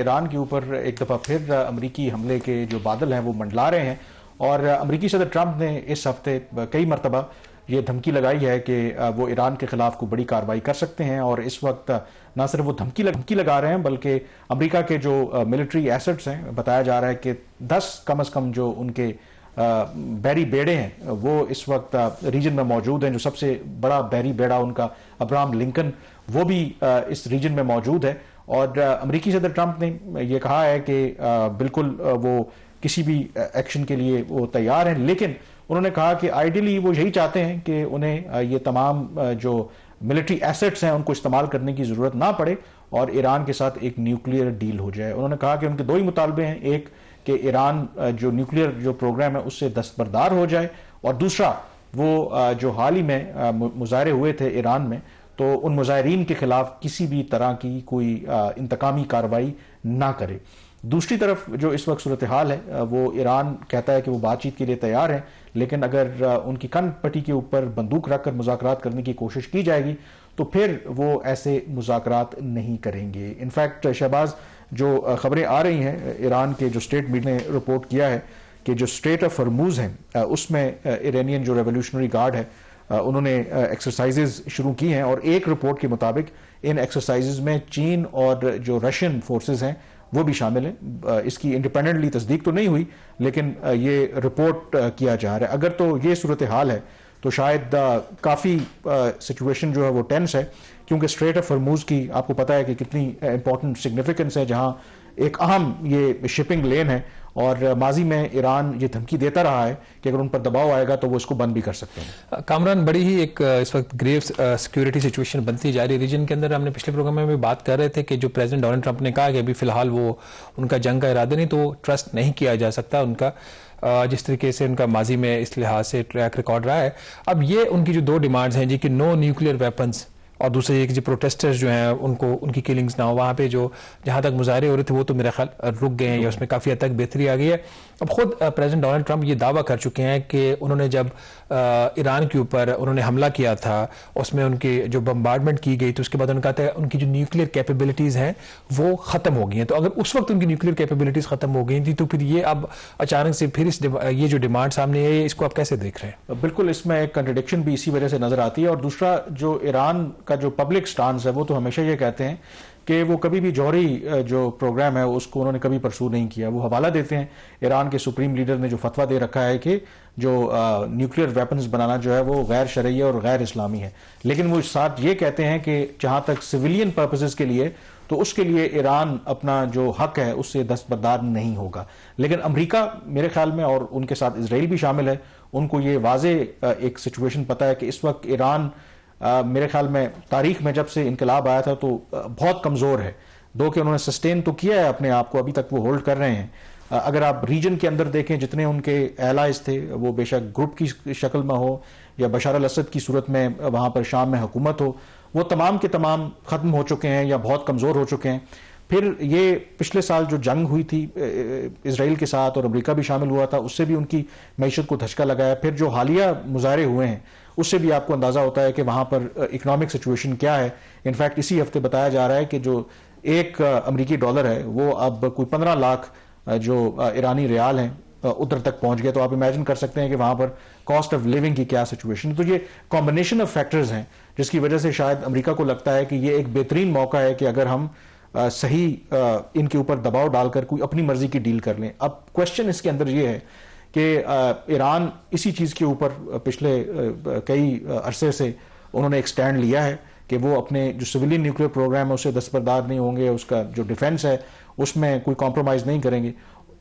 ایران کے اوپر ایک دفعہ پھر امریکی حملے کے جو بادل ہیں وہ منڈلا رہے ہیں، اور امریکی صدر ٹرمپ نے اس ہفتے کئی مرتبہ یہ دھمکی لگائی ہے کہ وہ ایران کے خلاف کوئی بڑی کارروائی کر سکتے ہیں، اور اس وقت نہ صرف وہ دھمکی لگا رہے ہیں بلکہ امریکہ کے جو ملٹری ایسٹس ہیں، بتایا جا رہا ہے کہ 10 کم از کم جو ان کے بحری بیڑے ہیں وہ اس وقت ریجن میں موجود ہیں۔ جو سب سے بڑا بحری بیڑا ان کا ابراہم لنکن، وہ بھی اس ریجن میں موجود ہے، اور امریکی صدر ٹرمپ نے یہ کہا ہے کہ بالکل وہ کسی بھی ایکشن کے لیے وہ تیار ہیں، لیکن انہوں نے کہا کہ آئیڈیلی وہ یہی چاہتے ہیں کہ انہیں یہ تمام جو ملٹری ایسٹس ہیں ان کو استعمال کرنے کی ضرورت نہ پڑے اور ایران کے ساتھ ایک نیوکلیئر ڈیل ہو جائے۔ انہوں نے کہا کہ ان کے 2 ہی مطالبے ہیں، ایک کہ ایران جو نیوکلیئر جو پروگرام ہے اس سے دستبردار ہو جائے، اور دوسرا وہ جو حال ہی میں مظاہرے ہوئے تھے ایران میں، تو ان مظاہرین کے خلاف کسی بھی طرح کی کوئی انتقامی کارروائی نہ کرے۔ دوسری طرف جو اس وقت صورتحال ہے وہ ایران کہتا ہے کہ وہ بات چیت کے لیے تیار ہیں، لیکن اگر ان کی کن پٹی کے اوپر بندوق رکھ کر مذاکرات کرنے کی کوشش کی جائے گی تو پھر وہ ایسے مذاکرات نہیں کریں گے۔ انفیکٹ شہباز، جو خبریں آ رہی ہیں ایران کے جو اسٹیٹ میڈیا نے رپورٹ کیا ہے کہ جو اسٹریٹ آف ہرموز ہیں اس میں ایرانین جو ریولیوشنری گارڈ ہے انہوں نے ایکسرسائزز شروع کی ہیں، اور ایک رپورٹ کے مطابق ان ایکسرسائزز میں چین اور جو رشین فورسز ہیں وہ بھی شامل ہیں۔ اس کی انڈیپینڈنٹلی تصدیق تو نہیں ہوئی، لیکن یہ رپورٹ کیا جا رہا ہے۔ اگر تو یہ صورتحال ہے تو شاید کافی سچویشن جو ہے وہ ٹینس ہے، کیونکہ اسٹریٹ آف ہرموز کی آپ کو پتہ ہے کہ کتنی امپورٹنٹ سگنیفیکنس ہے، جہاں ایک اہم یہ شپنگ لین ہے، اور ماضی میں ایران یہ دھمکی دیتا رہا ہے کہ اگر ان پر دباؤ آئے گا تو وہ اس کو بند بھی کر سکتے ہیں۔ کامران، بڑی ہی ایک اس وقت گریو سیکیورٹی سچویشن بنتی جا رہی ہے ریجن کے اندر۔ ہم نے پچھلے پروگرام میں بھی بات کر رہے تھے کہ جو پریزیڈنٹ ڈونلڈ ٹرمپ نے کہا کہ ابھی فی الحال وہ ان کا جنگ کا ارادہ نہیں، تو ٹرسٹ نہیں کیا جا سکتا ان کا، جس طریقے سے ان کا ماضی میں اس لحاظ سے ٹریک ریکارڈ رہا ہے۔ اب یہ ان کی جو 2 ڈیمانڈز ہیں جی کہ نو نیوکلیئر ویپنز، اور دوسرے یہ کہ جو پروٹیسٹرز جو ہیں ان کی کلنگز نہ ہو، وہاں پہ جو جہاں تک مظاہرے ہو رہے تھے وہ تو میرا خیال رک گئے ہیں، یا اس میں کافی حد تک بہتری آ گئی ہے۔ اب خود پریزیڈنٹ ڈونلڈ ٹرمپ یہ دعویٰ کر چکے ہیں کہ انہوں نے جب ایران کے اوپر انہوں نے حملہ کیا تھا، اس میں ان کی جو بمبارڈمنٹ کی گئی تو اس کے بعد انہوں نے کہا تھا ان کی جو نیوکلیئر کیپیبلٹیز ہیں وہ ختم ہو گئی ہیں۔ تو اگر اس وقت ان کی نیوکلیئر کیپیبلٹیز ختم ہو گئی تھی تو پھر یہ اب اچانک سے پھر یہ جو ڈیمانڈ سامنے ہے، اس کو آپ کیسے دیکھ رہے ہیں؟ بالکل، اس میں ایک کنٹرڈکشن بھی اسی وجہ سے نظر آتی ہے، اور دوسرا جو ایران کا جو پبلک سٹانس ہے وہ تو ہمیشہ یہ کہتے ہیں کہ وہ کبھی بھی جوہری جو پروگرام ہے اس کو انہوں نے کبھی پرسو نہیں کیا۔ وہ حوالہ دیتے ہیں ایران کے سپریم لیڈر نے جو فتویٰ دے رکھا ہے کہ جو نیوکلیئر ویپنز بنانا جو ہے وہ غیر شرعی اور غیر اسلامی ہے، لیکن وہ ساتھ یہ کہتے ہیں کہ جہاں تک سویلین پرپسز کے لیے تو اس کے لیے ایران اپنا جو حق ہے اس سے دستبردار نہیں ہوگا۔ لیکن امریکہ میرے خیال میں، اور ان کے ساتھ اسرائیل بھی شامل ہے، ان کو یہ واضح ایک سچویشن پتہ ہے کہ اس وقت ایران میرے خیال میں تاریخ میں جب سے انقلاب آیا تھا تو بہت کمزور ہے، دو کہ انہوں نے سسٹین تو کیا ہے اپنے آپ کو، ابھی تک وہ ہولڈ کر رہے ہیں۔ اگر آپ ریجن کے اندر دیکھیں جتنے ان کے ایلائز تھے، وہ بے شک گروپ کی شکل میں ہو یا بشار الاسد کی صورت میں وہاں پر شام میں حکومت ہو، وہ تمام کے تمام ختم ہو چکے ہیں یا بہت کمزور ہو چکے ہیں۔ پھر یہ پچھلے سال جو جنگ ہوئی تھی اسرائیل کے ساتھ اور امریکہ بھی شامل ہوا تھا، اس سے بھی ان کی معیشت کو دھچکا لگایا۔ پھر جو حالیہ مظاہرے ہوئے ہیں اس سے بھی آپ کو اندازہ ہوتا ہے کہ وہاں پر اکنامک سچویشن کیا ہے۔ انفیکٹ اسی ہفتے بتایا جا رہا ہے کہ جو ایک امریکی ڈالر ہے وہ اب کوئی 15 لاکھ جو ایرانی ریال ہیں ادھر تک پہنچ گئے۔ تو آپ امیجن کر سکتے ہیں کہ وہاں پر کاسٹ آف لیونگ کی کیا سچویشن۔ تو یہ کمبینیشن آف فیکٹرز ہیں جس کی وجہ سے شاید امریکہ کو لگتا ہے کہ یہ ایک بہترین موقع ہے کہ اگر ہم صحیح ان کے اوپر دباؤ ڈال کر کوئی اپنی مرضی کی ڈیل کر لیں۔ اب کوشچن اس کے اندر یہ ہے کہ ایران اسی چیز کے اوپر پچھلے کئی عرصے سے انہوں نے ایک سٹینڈ لیا ہے کہ وہ اپنے جو سویلین نیوکلیئر پروگرام ہے اس سے دستبردار نہیں ہوں گے، اس کا جو ڈیفنس ہے اس میں کوئی کمپرومائز نہیں کریں گے۔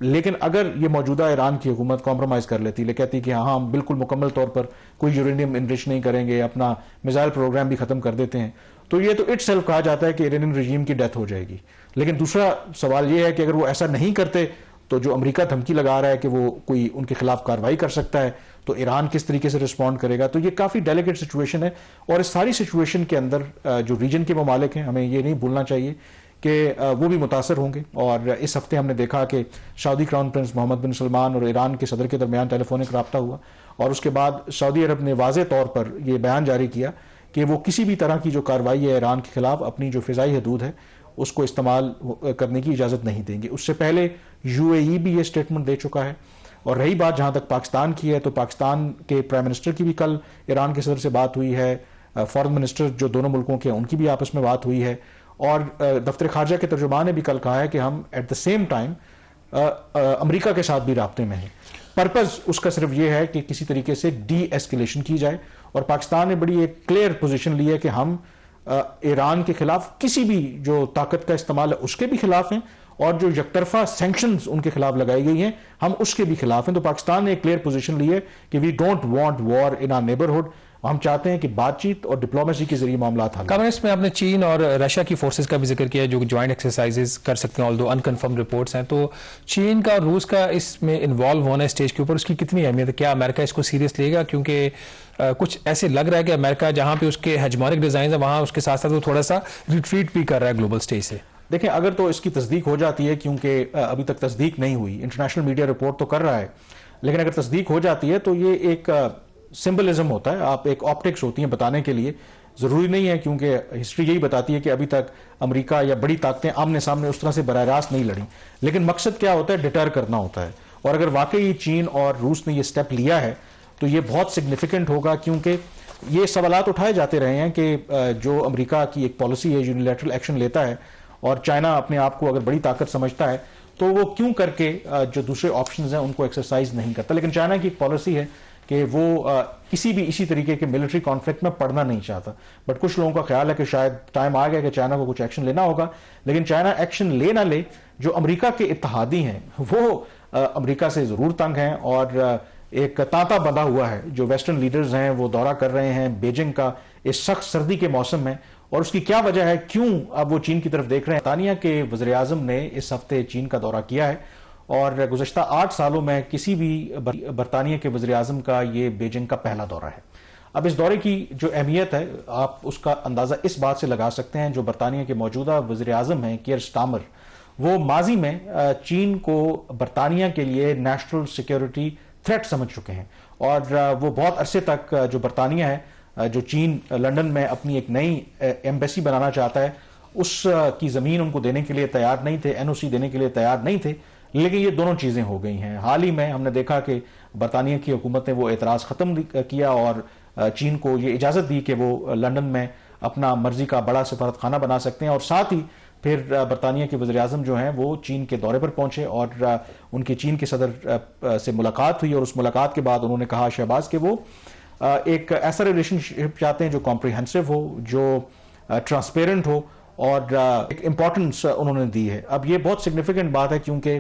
لیکن اگر یہ موجودہ ایران کی حکومت کمپرومائز کر لیتی، کہتی کہ ہاں ہم بالکل مکمل طور پر کوئی یورینیم انرچ نہیں کریں گے، اپنا میزائل پروگرام بھی ختم کر دیتے ہیں، تو یہ تو اٹ سیلف کہا جاتا ہے کہ ایرانین رجیم کی ڈیتھ ہو جائے گی۔ لیکن دوسرا سوال یہ ہے کہ اگر وہ ایسا نہیں کرتے تو جو امریکہ دھمکی لگا رہا ہے کہ وہ کوئی ان کے خلاف کارروائی کر سکتا ہے، تو ایران کس طریقے سے رسپونڈ کرے گا؟ تو یہ کافی ڈیلیکیٹ سچویشن ہے، اور اس ساری سچویشن کے اندر جو ریجن کے ممالک ہیں ہمیں یہ نہیں بھولنا چاہیے کہ وہ بھی متاثر ہوں گے۔ اور اس ہفتے ہم نے دیکھا کہ سعودی کراؤن پرنس محمد بن سلمان اور ایران کے صدر کے درمیان ٹیلی فونک رابطہ ہوا، اور اس کے بعد سعودی عرب نے واضح طور پر یہ بیان جاری کیا کہ وہ کسی بھی طرح کی جو کارروائی ہے ایران کے خلاف اپنی جو فضائی حدود ہے اس کو استعمال کرنے کی اجازت نہیں دیں گے. اس سے پہلے UAE بھی یہ اسٹیٹمنٹ دے چکا ہے. اور رہی بات جہاں تک پاکستان کی ہے تو پاکستان کے پرائم منسٹر کی بھی کل ایران کے صدر سے بات ہوئی ہے, فارن منسٹر جو دونوں ملکوں کے ان کی بھی آپس میں بات ہوئی ہے, اور دفتر خارجہ کے ترجمان نے بھی کل کہا ہے کہ ہم ایٹ دا سیم ٹائم امریکہ کے ساتھ بھی رابطے میں ہیں. پرپز اس کا صرف یہ ہے کہ کسی طریقے سے ڈی ایسکیلیشن کی جائے, اور پاکستان نے بڑی ایک کلیئر پوزیشن لی ہے کہ ہم ایران کے خلاف کسی بھی جو طاقت کا استعمال ہے اس کے بھی خلاف ہیں, اور جو یک طرفہ سینکشنز ان کے خلاف لگائی گئی ہیں ہم اس کے بھی خلاف ہیں. تو پاکستان نے ایک کلیئر پوزیشن لی ہے کہ we don't want war in our neighbourhood, ہم چاہتے ہیں کہ بات چیت اور ڈپلومیسی کے ذریعے معاملات حل. کامنٹس میں آپ نے چین اور رشیا کی فورسز کا بھی ذکر کیا جو جوائنٹ ایکسرسائزز کر سکتے ہیں, آلدو انکنفرم رپورٹس ہیں. تو چین کا اور روس کا اس میں انوالو ہونا اسٹیج کے اوپر اس کی کتنی اہمیت ہے؟ کیا امریکہ اس کو سیریس لے گا؟ کیونکہ کچھ ایسے لگ رہا ہے کہ امریکہ جہاں پہ اس کے ہیجمونک ڈیزائنز ہیں وہاں اس کے ساتھ ساتھ وہ تھوڑا سا ریٹریٹ بھی کر رہا ہے گلوبل اسٹیج سے. دیکھیں, اگر تو اس کی تصدیق ہو جاتی ہے, کیونکہ ابھی تک تصدیق نہیں ہوئی, انٹرنیشنل میڈیا رپورٹ تو کر رہا ہے, لیکن اگر تصدیق ہو جاتی ہے تو یہ ایک سمبلزم ہوتا ہے, آپ ایک آپٹکس ہوتی ہیں بتانے کے لیے. ضروری نہیں ہے, کیونکہ ہسٹری یہی بتاتی ہے کہ ابھی تک امریکہ یا بڑی طاقتیں آمنے سامنے اس طرح سے براہ راست نہیں لڑیں, لیکن مقصد کیا ہوتا ہے؟ ڈیٹر کرنا ہوتا ہے. اور اگر واقعی چین اور روس نے یہ سٹیپ لیا ہے تو یہ بہت سگنیفیکنٹ ہوگا, کیونکہ یہ سوالات اٹھائے جاتے رہے ہیں کہ جو امریکہ کی ایک پالیسی ہے, یونیلیٹرل ایکشن لیتا ہے, اور چائنا اپنے آپ کو اگر بڑی طاقت سمجھتا ہے تو وہ کیوں کر کے جو دوسرے آپشنز ہیں ان کو ایکسرسائز نہیں کرتا. لیکن چائنا کی ایک پالیسی ہے کہ وہ کسی بھی اسی طریقے کے ملٹری کانفلکٹ میں پڑنا نہیں چاہتا. بٹ کچھ لوگوں کا خیال ہے کہ شاید ٹائم آ گیا کہ چائنا کو کچھ ایکشن لینا ہوگا, لیکن چائنا ایکشن لے نہ لے, جو امریکہ کے اتحادی ہیں وہ امریکہ سے ضرور تنگ ہیں, اور ایک تانتا بندھا ہوا ہے. جو ویسٹرن لیڈرز ہیں وہ دورہ کر رہے ہیں بیجنگ کا اس سخت سردی کے موسم میں, اور اس کی کیا وجہ ہے, کیوں اب وہ چین کی طرف دیکھ رہے ہیں؟ برطانیہ کے وزیر اعظم نے اس ہفتے چین کا دورہ کیا ہے, اور گزشتہ 8 سالوں میں کسی بھی برطانیہ کے وزیر اعظم کا یہ بیجنگ کا پہلا دورہ ہے. اب اس دورے کی جو اہمیت ہے آپ اس کا اندازہ اس بات سے لگا سکتے ہیں, جو برطانیہ کے موجودہ وزیر اعظم ہیں کیئر سٹارمر, وہ ماضی میں چین کو برطانیہ کے لیے نیشنل سیکیورٹی تھریٹ سمجھ چکے ہیں, اور وہ بہت عرصے تک جو برطانیہ ہے, جو چین لنڈن میں اپنی ایک نئی ایمبیسی بنانا چاہتا ہے, اس کی زمین ان کو دینے کے لیے تیار نہیں تھے, NOC دینے کے لیے تیار نہیں تھے. لیکن یہ دونوں چیزیں ہو گئی ہیں. حال ہی میں ہم نے دیکھا کہ برطانیہ کی حکومت نے وہ اعتراض ختم کیا اور چین کو یہ اجازت دی کہ وہ لنڈن میں اپنا مرضی کا بڑا سفارت خانہ بنا سکتے ہیں, اور ساتھ ہی پھر برطانیہ کے وزیر اعظم جو ہیں وہ چین کے دورے پر پہنچے, اور ان کی چین کے صدر سے ملاقات ہوئی, اور اس ملاقات کے بعد انہوں نے کہا شہباز کہ وہ ایک ایسا ریلیشن شپ چاہتے ہیں جو کمپریہنسو ہو, جو ٹرانسپیرنٹ ہو, اور ایک امپورٹنس انہوں نے دی ہے. اب یہ بہت سگنیفیکنٹ بات ہے, کیونکہ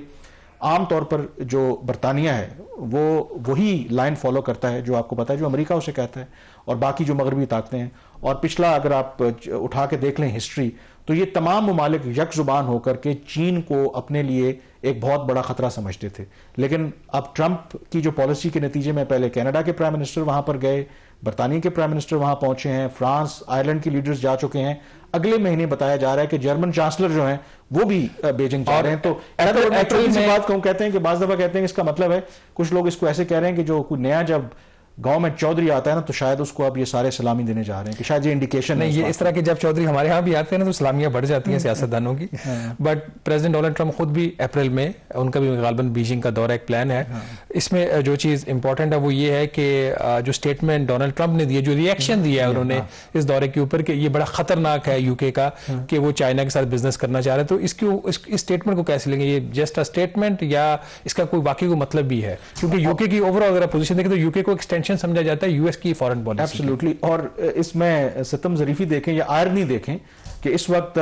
عام طور پر جو برطانیہ ہے وہ وہی لائن فالو کرتا ہے جو آپ کو پتا ہے جو امریکہ اسے کہتا ہے, اور باقی جو مغربی طاقتیں ہیں. اور پچھلا اگر آپ اٹھا کے دیکھ لیں ہسٹری, تو یہ تمام ممالک یک زبان ہو کر کے چین کو اپنے لیے ایک بہت بڑا خطرہ سمجھتے تھے. لیکن اب ٹرمپ کی جو پالیسی کے نتیجے میں پہلے کینیڈا کے پرائم منسٹر وہاں پر گئے, برطانیہ کے پرائم منسٹر وہاں پہنچے ہیں, فرانس آئرلینڈ کے لیڈرز جا چکے ہیں, اگلے مہینے بتایا جا رہا ہے کہ جرمن چانسلر جو ہیں وہ بھی بیجنگ جا رہے ہیں. تو چھوٹی سی بات کہوں, کہتے ہیں کہ بعض دفعہ کہتے ہیں اس کا مطلب ہے, کچھ لوگ اس کو ایسے کہہ رہے ہیں کہ جو کوئی نیا جب گاؤں میں چودھری آتا ہے نا تو شاید اس کو اب یہ سارے سلامی دینے جا رہے ہیں, کہ شاید یہ انڈیکیشن نہیں, یہ اس طرح کے جب چودھری ہمارے ہاں بھی آتے ہیں نا تو سلامیاں بڑھ جاتی ہیں سیاستدانوں کی. بٹ پریزیڈنٹ ڈونلڈ ٹرمپ خود بھی اپریل میں ان کا بھی غالباً بیجنگ کا دورہ ایک پلان ہے. اس میں جو چیز امپورٹنٹ ہے وہ یہ ہے کہ جو اسٹیٹمنٹ ڈونلڈ ٹرمپ نے دیا, جو ریئیکشن دیا ہے انہوں نے اس دورے کے اوپر کہ یہ بڑا خطرناک ہے UK کا کہ وہ چائنا کے ساتھ بزنس کرنا چاہ رہے ہیں, تو اس اسٹیٹمنٹ کو کیسے لیں گے؟ یہ جسٹ اسٹیٹمنٹ یا اس کا کوئی واقعی کوئی مطلب بھی ہے؟ کیونکہ UK کی اوور آل اگر پوزیشن دیکھیں تو UK کو ایکسٹینشن سمجھا جاتا ہے US کی فارن پالیسی. ایبسلیوٹلی. اور اس میں ستم ظریفی دیکھیں یا آئرنی دیکھیں کہ اس وقت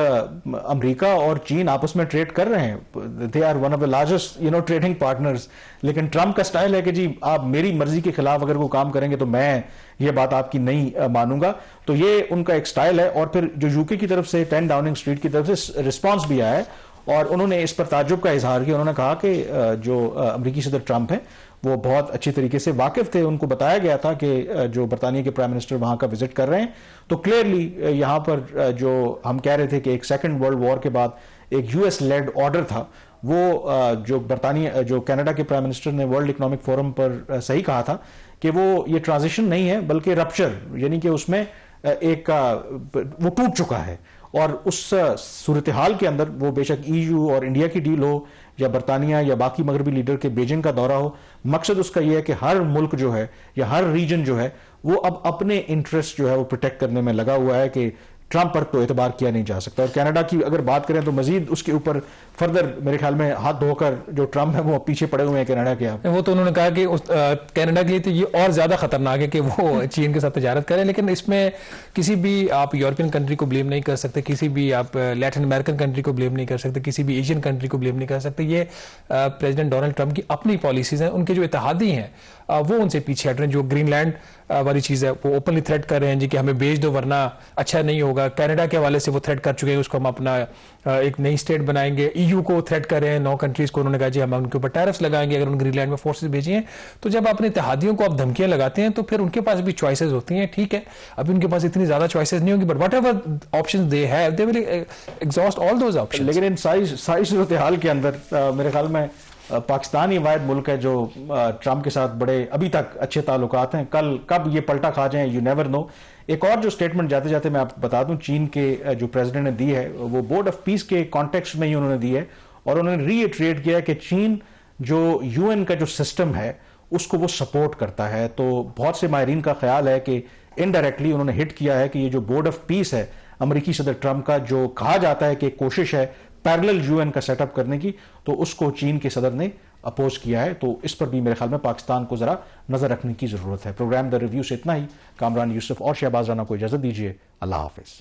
امریکہ اور چین آپس میں ٹریڈ کر رہے ہیں, they are one of the largest trading partners, لیکن ٹرمپ کا سٹائل ہے کہ جی آپ میری مرضی کے خلاف اگر وہ کام کریں گے تو میں یہ بات آپ کی نہیں مانوں گا. تو یہ ان کا ایک سٹائل ہے. اور پھر جو UK کی طرف سے 10 ڈاؤننگ اسٹریٹ کی طرف سے رسپانس بھی آیا ہے, اور انہوں نے اس پر تعجب کا اظہار کیا. انہوں نے کہا کہ جو امریکی صدر ٹرمپ ہیں وہ بہت اچھی طریقے سے واقف تھے, ان کو بتایا گیا تھا کہ جو برطانیہ کے پرائم منسٹر وہاں کا وزٹ کر رہے ہیں, تو کلیئرلی یہاں پر جو ہم کہہ رہے تھے کہ ایک سیکنڈ ورلڈ وار کے بعد ایک US لیڈ آرڈر تھا, وہ جو برطانیہ جو کینیڈا کے پرائم منسٹر نے ورلڈ اکنامک فورم پر صحیح کہا تھا کہ وہ یہ ٹرانزیشن نہیں ہے بلکہ رپچر, یعنی کہ اس میں ایک وہ ٹوٹ چکا ہے. اور اس صورتحال کے اندر وہ بے شک ای یو اور انڈیا کی ڈیل ہو یا برطانیہ یا باقی مغربی لیڈر کے بیجنگ کا دورہ ہو، مقصد اس کا یہ ہے کہ ہر ملک جو ہے یا ہر ریجن جو ہے وہ اب اپنے انٹرسٹ جو ہے وہ پروٹیکٹ کرنے میں لگا ہوا ہے کہ ٹرمپ پر تو اعتبار کیا نہیں جا سکتا. اور کینیڈا کی اگر بات کریں تو مزید اس کے اوپر فردر میرے خیال میں ہاتھ دھو کر جو ٹرمپ ہے وہ پیچھے پڑے ہوئے ہیں کینیڈا کے. وہ تو انہوں نے کہا کہ کینیڈا کے لیے تو یہ اور زیادہ خطرناک ہے کہ وہ چین کے ساتھ تجارت کریں، لیکن اس میں کسی بھی آپ یورپین کنٹری کو بلیم نہیں کر سکتے، کسی بھی آپ لیٹن امریکن کنٹری کو بلیم نہیں کر سکتے، کسی بھی ایشین کنٹری کو بلیم نہیں کر سکتے. یہ پریزیڈنٹ ڈونلڈ ٹرمپ کی اپنی پالیسیز ہیں، ان کے جو اتحادی ہیں وہ ان سے پیچھے ہٹ رہے ہیں. جو گرین لینڈ والی چیز ہے وہ اوپنلی تھریٹ کر رہے ہیں جی کہ ہمیں بھیج دو ورنہ اچھا نہیں ہوگا. کینیڈا کے حوالے سے وہ تھریٹ کر چکے ہیں، اس کو ہم اپنا ایک نئی اسٹیٹ بنائیں گے. ای یو کو تھریٹ کر رہے ہیں، 9 کنٹریز کو انہوں نے کہا جی ہم ان کے اوپر ٹیرفس لگائیں گے اگر ان گرین لینڈ میں فورسز بھیجی ہیں. تو جب اپنے اتحادیوں کو آپ دھمکیاں لگاتے ہیں تو پھر ان کے پاس بھی چوائسیز ہوتی ہیں. ٹھیک ہے ابھی ان کے پاس اتنی زیادہ چوائسیز نہیں ہوں گی، but what ever options they have they will exhaust all those options. لیکن ان ساری صورتحال کے اندر میرے خیال میں پاکستان ہی واحد ملک ہے جو ٹرمپ کے ساتھ بڑے ابھی تک اچھے تعلقات ہیں. کل کب یہ پلٹا کھا جائیں یو نیور نو. ایک اور جو سٹیٹمنٹ جاتے جاتے میں آپ کو بتا دوں چین کے جو پریزیڈنٹ نے دی ہے وہ بورڈ آف پیس کے کانٹیکسٹ میں ہی انہوں نے دی ہے، اور انہوں نے ری ایٹریٹ کیا کہ چین جو یو این کا جو سسٹم ہے اس کو وہ سپورٹ کرتا ہے. تو بہت سے ماہرین کا خیال ہے کہ انڈائریکٹلی انہوں نے ہٹ کیا ہے کہ یہ جو بورڈ آف پیس ہے امریکی صدر ٹرمپ کا، جو کہا جاتا ہے کہ ایک کوشش ہے پیرلل یو این کا سیٹ اپ کرنے کی، تو اس کو چین کے صدر نے اپوز کیا ہے. تو اس پر بھی میرے خیال میں پاکستان کو ذرا نظر رکھنے کی ضرورت ہے. پروگرام دا ریویو سے اتنا ہی. کامران یوسف اور شہباز رانا کو اجازت دیجیے. اللہ حافظ.